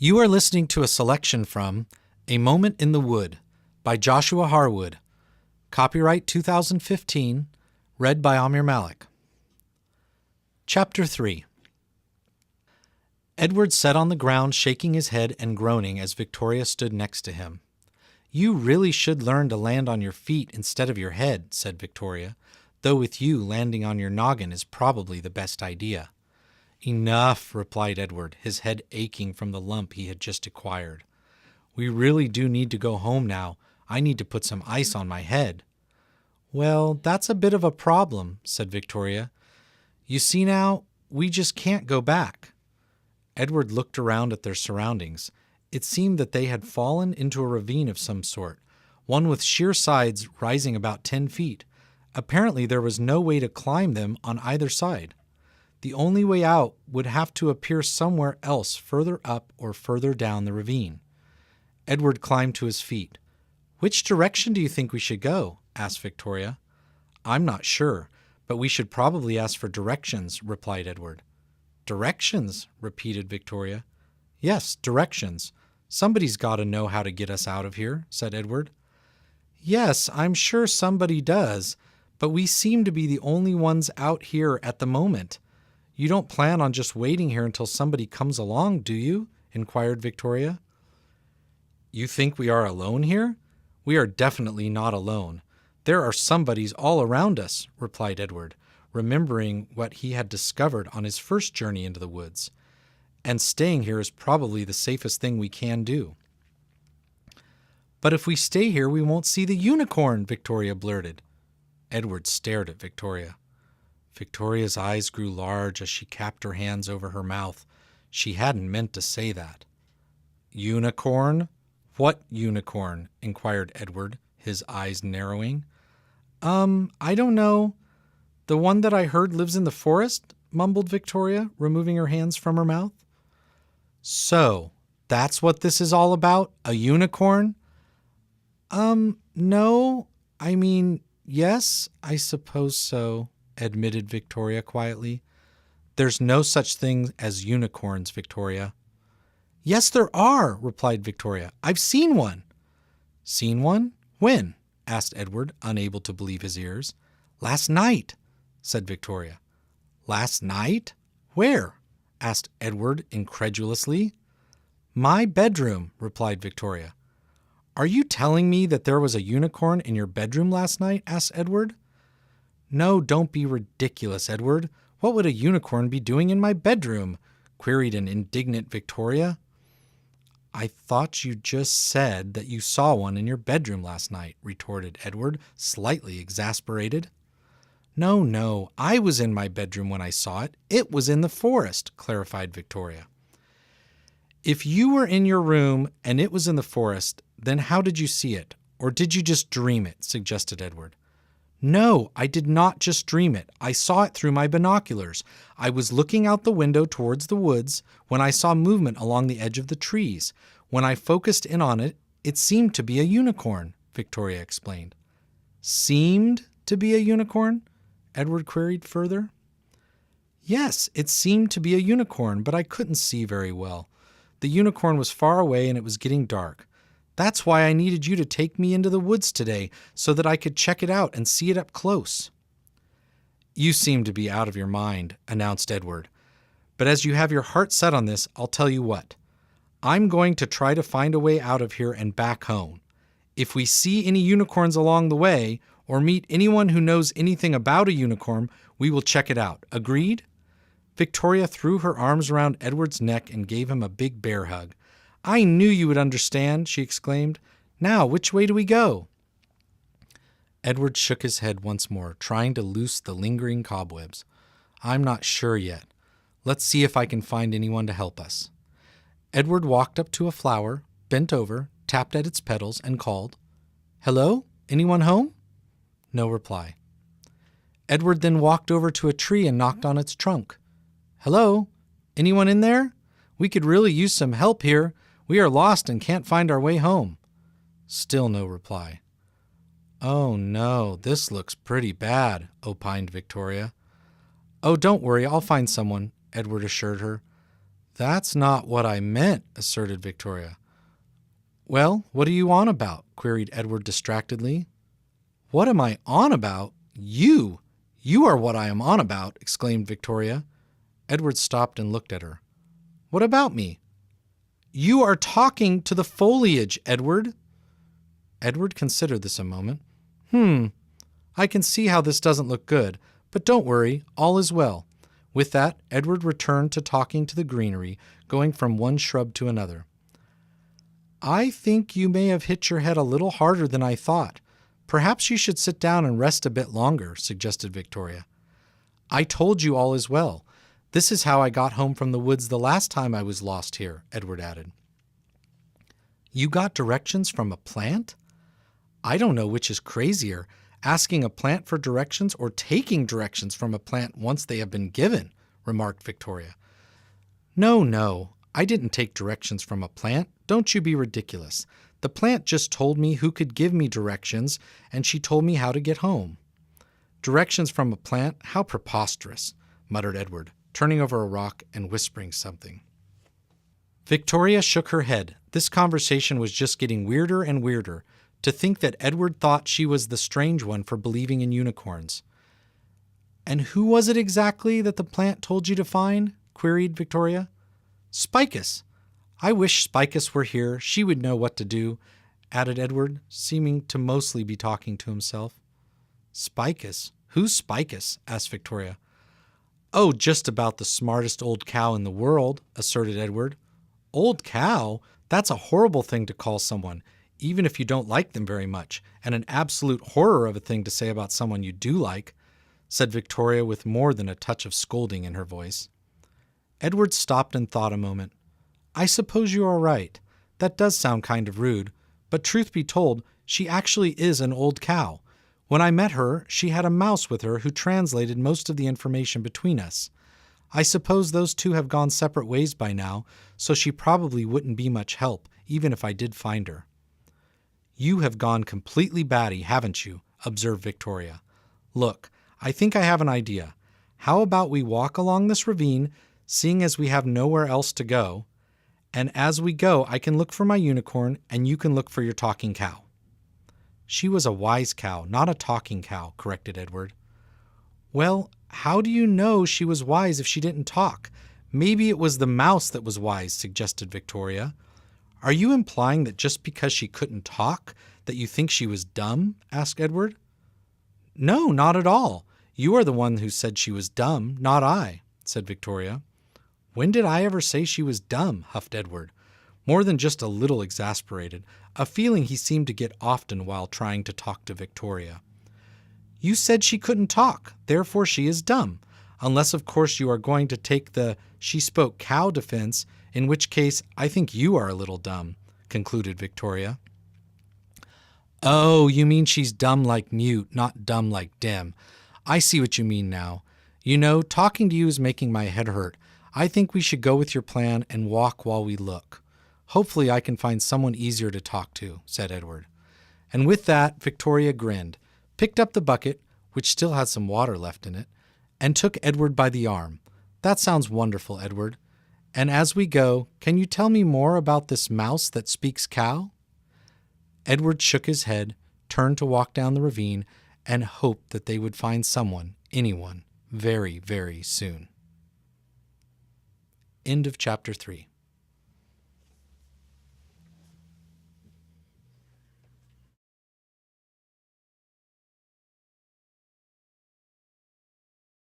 You are listening to a selection from A Moment in the Wood by Joshua Harwood. Copyright 2015, read by Amir Malik. Chapter 3. Edward sat on the ground, shaking his head and groaning as Victoria stood next to him. "You really should learn to land on your feet instead of your head," said Victoria, "though with you landing on your noggin is probably the best idea." "Enough," replied Edward, his head aching from the lump he had just acquired. "We really do need to go home now. I need to put some ice on my head." "Well, that's a bit of a problem," said Victoria. "You see now, we just can't go back." Edward looked around at their surroundings. It seemed that they had fallen into a ravine of some sort, one with sheer sides rising about 10 feet. Apparently there was no way to climb them on either side. The only way out would have to appear somewhere else further up or further down the ravine. Edward climbed to his feet. "Which direction do you think we should go?" asked Victoria. "I'm not sure, but we should probably ask for directions," replied Edward. "Directions?" repeated Victoria. "Yes, directions. Somebody's got to know how to get us out of here," said Edward. "Yes, I'm sure somebody does, but we seem to be the only ones out here at the moment. You don't plan on just waiting here until somebody comes along, do you?" inquired Victoria. "You think we are alone here? We are definitely not alone. There are somebodies all around us," replied Edward, remembering what he had discovered on his first journey into the woods. "And staying here is probably the safest thing we can do." "But if we stay here, we won't see the unicorn," Victoria blurted. Edward stared at Victoria. Victoria's eyes grew large as she capped her hands over her mouth. She hadn't meant to say that. "Unicorn? What unicorn?" inquired Edward, his eyes narrowing. I don't know. The one that I heard lives in the forest," mumbled Victoria, removing her hands from her mouth. "So, that's what this is all about? A unicorn?" No. I mean, yes, I suppose so," admitted Victoria quietly. "There's no such thing as unicorns, Victoria." "Yes, there are," replied Victoria. "I've seen one." "Seen one? When?" asked Edward, unable to believe his ears. "Last night," said Victoria. "Last night? Where?" asked Edward incredulously. "My bedroom," replied Victoria. "Are you telling me that there was a unicorn in your bedroom last night?" asked Edward. "No, don't be ridiculous, Edward. What would a unicorn be doing in my bedroom?" queried an indignant Victoria. "I thought you just said that you saw one in your bedroom last night," retorted Edward, slightly exasperated. No, I was in my bedroom when I saw it. It was in the forest," clarified Victoria. "If you were in your room and it was in the forest, then how did you see it? Or did you just dream it?" suggested Edward. "No, I did not just dream it. I saw it through my binoculars. I was looking out the window towards the woods when I saw movement along the edge of the trees. When I focused in on it, it seemed to be a unicorn," Victoria explained. "Seemed to be a unicorn?" Edward queried further. "Yes, it seemed to be a unicorn, but I couldn't see very well. The unicorn was far away and it was getting dark. That's why I needed you to take me into the woods today, so that I could check it out and see it up close." "You seem to be out of your mind," announced Edward. "But as you have your heart set on this, I'll tell you what. I'm going to try to find a way out of here and back home. If we see any unicorns along the way, or meet anyone who knows anything about a unicorn, we will check it out. Agreed?" Victoria threw her arms around Edward's neck and gave him a big bear hug. "I knew you would understand," she exclaimed. "Now, which way do we go?" Edward shook his head once more, trying to loose the lingering cobwebs. "I'm not sure yet. Let's see if I can find anyone to help us." Edward walked up to a flower, bent over, tapped at its petals, and called, "Hello? Anyone home?" No reply. Edward then walked over to a tree and knocked on its trunk. "Hello? Anyone in there? We could really use some help here. We are lost and can't find our way home." Still no reply. "Oh no, this looks pretty bad," opined Victoria. "Oh, don't worry, I'll find someone," Edward assured her. That's not what I meant, asserted Victoria. Well, what are you on about? Queried Edward distractedly. What am I on about? You! You are what I am on about, exclaimed Victoria. Edward stopped and looked at her. What about me? You are talking to the foliage, Edward. Edward considered this a moment. I can see how this doesn't look good, but don't worry, all is well. With that, Edward returned to talking to the greenery, going from one shrub to another. I think you may have hit your head a little harder than I thought. Perhaps you should sit down and rest a bit longer, suggested Victoria. I told you all is well. This is how I got home from the woods the last time I was lost here, Edward added. You got directions from a plant? I don't know which is crazier, asking a plant for directions or taking directions from a plant once they have been given, remarked Victoria. No, I didn't take directions from a plant. Don't you be ridiculous. The plant just told me who could give me directions, and she told me how to get home. Directions from a plant? How preposterous, muttered Edward, turning over a rock and whispering something. Victoria shook her head. This conversation was just getting weirder and weirder. To think that Edward thought she was the strange one for believing in unicorns. And who was it exactly that the plant told you to find? Queried Victoria. Spicus. I wish Spicus were here. She would know what to do, added Edward, seeming to mostly be talking to himself. Spicus? Who's Spicus? Asked Victoria. Oh, just about the smartest old cow in the world, asserted Edward. Old cow? That's a horrible thing to call someone, even if you don't like them very much, and an absolute horror of a thing to say about someone you do like, said Victoria with more than a touch of scolding in her voice. Edward stopped and thought a moment. I suppose you are right. That does sound kind of rude, but truth be told, she actually is an old cow. When I met her, she had a mouse with her who translated most of the information between us. I suppose those two have gone separate ways by now, so she probably wouldn't be much help, even if I did find her. You have gone completely batty, haven't you? Observed Victoria. Look, I think I have an idea. How about we walk along this ravine, seeing as we have nowhere else to go, and as we go, I can look for my unicorn, and you can look for your talking cow. She was a wise cow, not a talking cow, corrected Edward. Well, how do you know she was wise if she didn't talk? Maybe it was the mouse that was wise, suggested Victoria. Are you implying that just because she couldn't talk, that you think she was dumb? Asked Edward. No, not at all. You are the one who said she was dumb, not I, said Victoria. When did I ever say she was dumb? Huffed Edward, more than just a little exasperated, a feeling he seemed to get often while trying to talk to Victoria. You said she couldn't talk, therefore she is dumb, unless of course you are going to take the she spoke cow defense, in which case I think you are a little dumb, concluded Victoria. Oh, you mean she's dumb like mute, not dumb like dim. I see what you mean now. You know, talking to you is making my head hurt. I think we should go with your plan and walk while we look. Hopefully I can find someone easier to talk to, said Edward. And with that, Victoria grinned, picked up the bucket, which still had some water left in it, and took Edward by the arm. That sounds wonderful, Edward. And as we go, can you tell me more about this mouse that speaks cow? Edward shook his head, turned to walk down the ravine, and hoped that they would find someone, anyone, very, very soon. End of chapter 3.